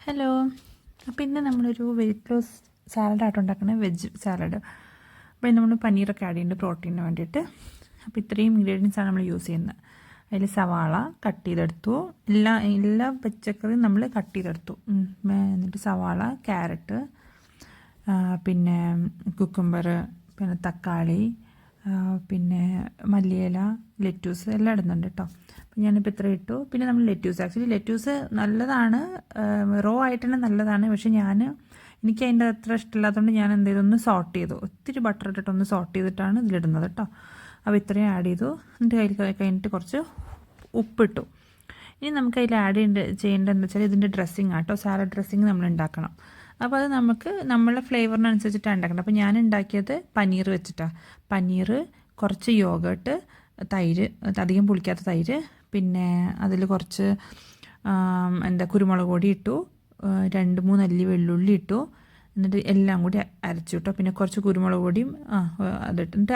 Hello. അപ്പോൾ ഇന്ന് നമ്മളൊരു വെയിറ്റ് ലോസ് സാലഡായിട്ട് ഉണ്ടാക്കുന്ന വെജ് സാലഡ്. അപ്പോൾ നമ്മൾ പനീറൊക്കെ ആഡ് ചെയ്യുന്നുണ്ട് പ്രോട്ടീനിന് വേണ്ടിയിട്ട്. അപ്പോൾ ഇത്രയും ഇൻഗ്രീഡിയൻസാണ് നമ്മൾ യൂസ് ചെയ്യുന്നത്. അതിൽ സവാള കട്ട് ചെയ്തെടുത്തു, എല്ലാ പച്ചക്കറിയും നമ്മൾ കട്ട് ചെയ്തെടുത്തു. എന്നിട്ട് സവാള, ക്യാരറ്റ്, പിന്നെ കുക്കുംബർ, പിന്നെ തക്കാളി, പിന്നെ മല്ലിയില, ലെറ്റ്യൂസ് എല്ലാം ഇടുന്നുണ്ട് കേട്ടോ. അപ്പോൾ ഞാനിപ്പോൾ ഇത്ര ഇട്ടു. പിന്നെ നമ്മൾ ആക്ച്വലി ലെറ്റ്യൂസ് നല്ലതാണ്, റോ ആയിട്ട് തന്നെ നല്ലതാണ്. പക്ഷേ എനിക്ക് അതിൻ്റെ അത്ര ഇഷ്ടമില്ലാത്തതുകൊണ്ട് ഞാൻ എന്ത് ചെയ്തു, ഒന്ന് സോട്ട് ചെയ്തു. ഒത്തിരി ബട്ടർ ഇട്ടിട്ടൊന്ന് സോട്ട് ചെയ്തിട്ടാണ് ഇതിലിടുന്നത് കേട്ടോ. അപ്പോൾ ഇത്രയും ആഡ് ചെയ്തു. എന്നിട്ട് കഴിഞ്ഞിട്ട് കുറച്ച് ഉപ്പിട്ടു. ഇനി നമുക്ക് അതിൽ ചെയ്യേണ്ടതെന്ന് വെച്ചാൽ ഇതിൻ്റെ ഡ്രസ്സിങ് ആട്ടോ, സാലഡ് ഡ്രസ്സിങ് നമ്മൾ ഉണ്ടാക്കണം. അപ്പോൾ അത് നമ്മളെ ഫ്ലേവറിനനുസരിച്ചിട്ടാണ് ഉണ്ടാക്കുന്നത്. അപ്പോൾ ഞാൻ ഉണ്ടാക്കിയത് പനീർ വെച്ചിട്ടാണ്. പനീർ, കുറച്ച് യോഗട്ട്, തൈര്, അധികം പുളിക്കാത്ത തൈര്, പിന്നെ അതിൽ കുറച്ച് കുരുമുളക് പൊടി ഇട്ടു, 2-3 അല്ലി വെള്ളുള്ളി ഇട്ടു. എന്നിട്ട് എല്ലാം കൂടി അരച്ചു കേട്ടോ. പിന്നെ കുറച്ച് കുരുമുളക് പൊടിയും അതിട്ടിട്ട്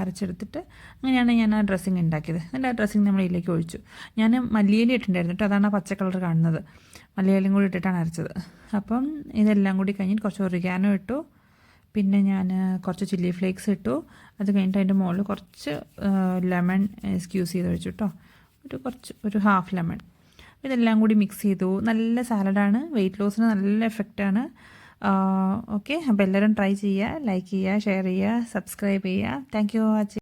അരച്ചെടുത്തിട്ട് അങ്ങനെയാണ് ഞാൻ ആ ഡ്രസ്സിങ് ഉണ്ടാക്കിയത്. എന്നിട്ട് ആ ഡ്രസ്സിങ് നമ്മൾ ഇതിലേക്ക് ഒഴിച്ചു. ഞാൻ മല്ലിയില ഇട്ടിട്ടുണ്ടായിരുന്നു കേട്ടോ, അതാണ് ആ പച്ച കളർ കാണുന്നത്. മല്ലിയിലയും കൂടി ഇട്ടിട്ടാണ് അരച്ചത്. അപ്പം ഇതെല്ലാം കൂടി കഴിഞ്ഞിട്ട് കുറച്ച് ഒറിഗാനോ ഇട്ടു. പിന്നെ ഞാൻ കുറച്ച് ചില്ലി ഫ്ലേക്സ് ഇട്ടു. അത് കഴിഞ്ഞിട്ട് അതിൻ്റെ മുകളിൽ കുറച്ച് ലെമൺ സ്ക്യൂസ് ചെയ്ത് ഒഴിച്ചു കേട്ടോ, ഒരു ഹാഫ് ലെമൺ. ഇതെല്ലാം കൂടി മിക്സ് ചെയ്തു. നല്ല സാലഡാണ്, വെയിറ്റ് ലോസിന് നല്ല എഫക്റ്റാണ്. ഓക്കെ, അപ്പോൾ എല്ലാവരും ട്രൈ ചെയ്യുക, ലൈക്ക് ചെയ്യുക, ഷെയർ ചെയ്യുക, സബ്സ്ക്രൈബ് ചെയ്യുക. Thank you for watching.